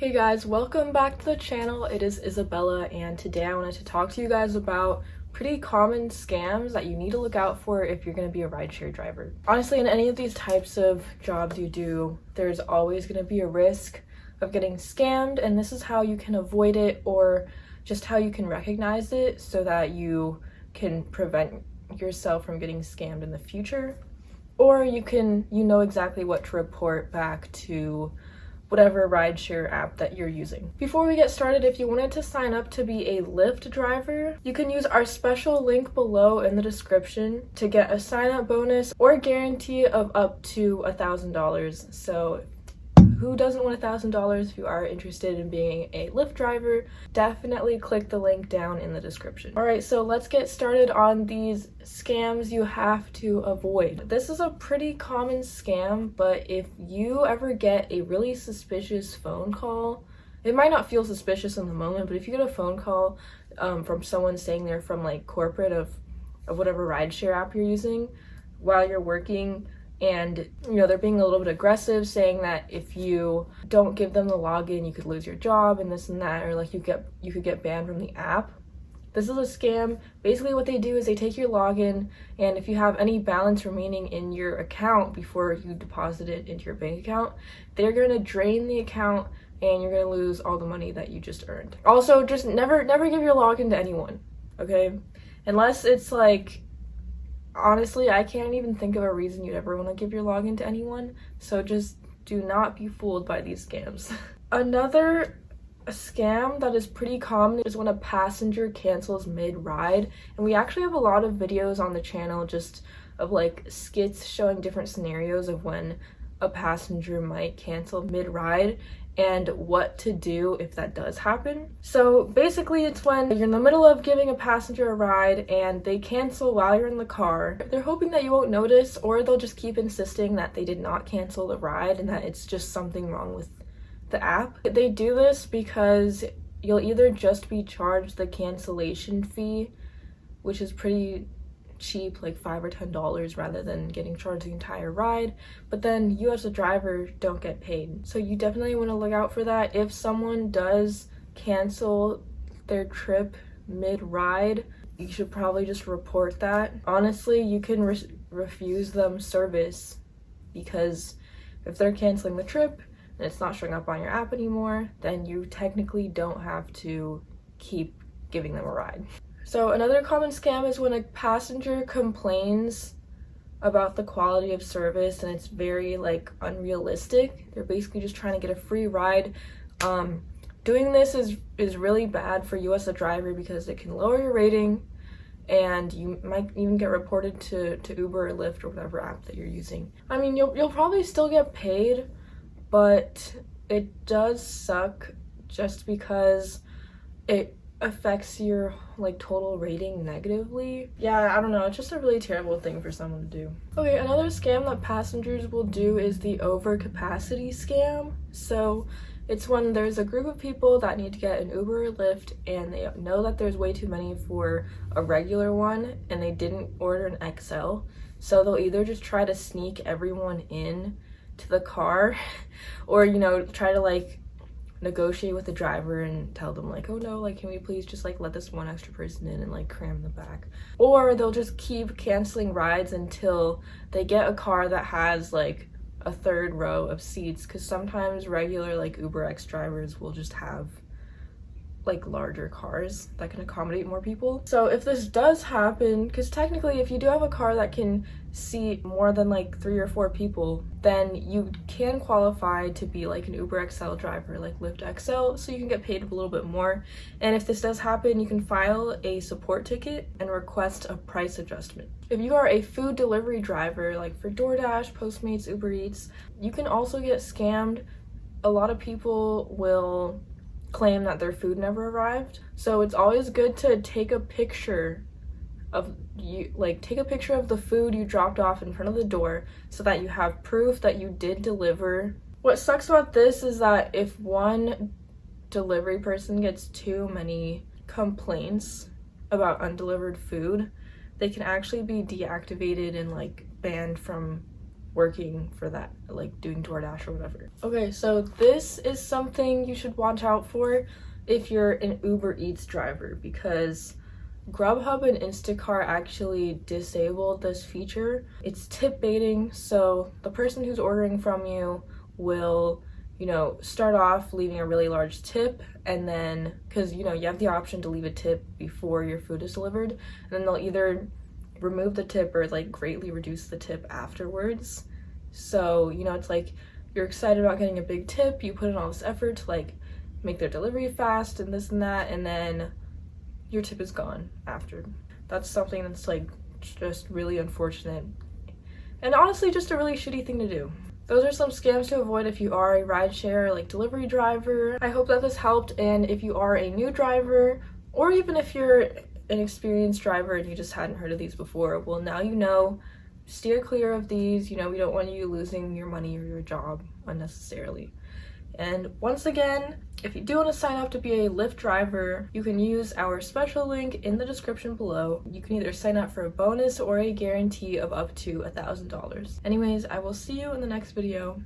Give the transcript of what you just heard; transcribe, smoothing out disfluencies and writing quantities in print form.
Hey guys, welcome back to the channel. It is Isabella, and today I wanted to talk to you guys about pretty common scams that you need to look out for if you're going to be a rideshare driver. Honestly, in any of these types of jobs you do, there's always going to be a risk of getting scammed, and this is how you can avoid it, or just how you can recognize it so that you can prevent yourself from getting scammed in the future. Or you know exactly what to report back to whatever rideshare app that you're using. Before we get started, if you wanted to sign up to be a Lyft driver, you can use our special link below in the description to get a sign-up bonus or guarantee of up to $1,000. So who doesn't want $1,000? If you are interested in being a Lyft driver, definitely click the link down in the description. All right, so let's get started on these scams you have to avoid. This is a pretty common scam, but if you ever get a really suspicious phone call, it might not feel suspicious in the moment, but if you get a phone call from someone saying they're from like corporate of whatever rideshare app you're using while you're working, and they're being a little bit aggressive, saying that if you don't give them the login you could lose your job and this and that, or like you could get banned from the app. This is a scam. Basically what they do is they take your login, and if you have any balance remaining in your account before you deposit it into your bank account, they're going to drain the account and you're going to lose all the money that you just earned. Also, just never give your login to anyone, okay? Unless it's like, honestly, I can't even think of a reason you'd ever want to give your login to anyone, so just do not be fooled by these scams. Another scam that is pretty common is when a passenger cancels mid-ride, and we actually have a lot of videos on the channel just of like skits showing different scenarios of when a passenger might cancel mid-ride and what to do if that does happen. So basically it's when you're in the middle of giving a passenger a ride and they cancel while you're in the car. They're hoping that you won't notice, or they'll just keep insisting that they did not cancel the ride and that it's just something wrong with the app. They do this because you'll either just be charged the cancellation fee, which is pretty cheap, like $5 or $10, rather than getting charged the entire ride, but then you as a driver don't get paid. So you definitely want to look out for that. If someone does cancel their trip mid-ride, you should probably just report that. Honestly, you can refuse them service, because if they're canceling the trip and it's not showing up on your app anymore, then you technically don't have to keep giving them a ride. So another common scam is when a passenger complains about the quality of service and it's very like unrealistic. They're basically just trying to get a free ride. Doing this is really bad for you as a driver because it can lower your rating, and you might even get reported to Uber or Lyft or whatever app that you're using. I mean, you'll probably still get paid, but it does suck just because it affects your like total rating negatively. Yeah, I don't know, it's just a really terrible thing for someone to do. Okay, another scam that passengers will do is the overcapacity scam. So it's when there's a group of people that need to get an Uber or Lyft and they know that there's way too many for a regular one and they didn't order an XL, so they'll either just try to sneak everyone in to the car or try to like negotiate with the driver and tell them like, oh no, like can we please just like let this one extra person in and like cram the back. Or they'll just keep canceling rides until they get a car that has like a third row of seats, because sometimes regular like UberX drivers will just have like larger cars that can accommodate more people. So if this does happen, because technically if you do have a car that can seat more than like 3 or 4 people, then you can qualify to be like an Uber XL driver, like Lyft XL, so you can get paid a little bit more. And if this does happen, you can file a support ticket and request a price adjustment. If you are a food delivery driver, like for DoorDash, Postmates, Uber Eats, you can also get scammed. A lot of people will claim that their food never arrived, so it's always good to take a picture of the food you dropped off in front of the door so that you have proof that you did deliver. What sucks about this is that if one delivery person gets too many complaints about undelivered food, they can actually be deactivated and like banned from working for that, like doing DoorDash or whatever. Okay, so this is something you should watch out for if you're an Uber Eats driver, because Grubhub and Instacart actually disabled this feature. It's tip baiting, so the person who's ordering from you will, you know, start off leaving a really large tip, and then, because, you know, you have the option to leave a tip before your food is delivered, and then they'll either remove the tip or like greatly reduce the tip afterwards. So, you know, it's like you're excited about getting a big tip, you put in all this effort to like make their delivery fast and this and that, and then your tip is gone after. That's something that's like just really unfortunate, and honestly just a really shitty thing to do. Those are some scams to avoid if you are a rideshare like delivery driver. I hope that this helped, and if you are a new driver, or even if you're an experienced driver and you just hadn't heard of these before, well, now you know, steer clear of these. You know, we don't want you losing your money or your job unnecessarily. And once again, if you do want to sign up to be a Lyft driver, you can use our special link in the description below. You can either sign up for a bonus or a guarantee of up to $1,000. Anyways, I will see you in the next video.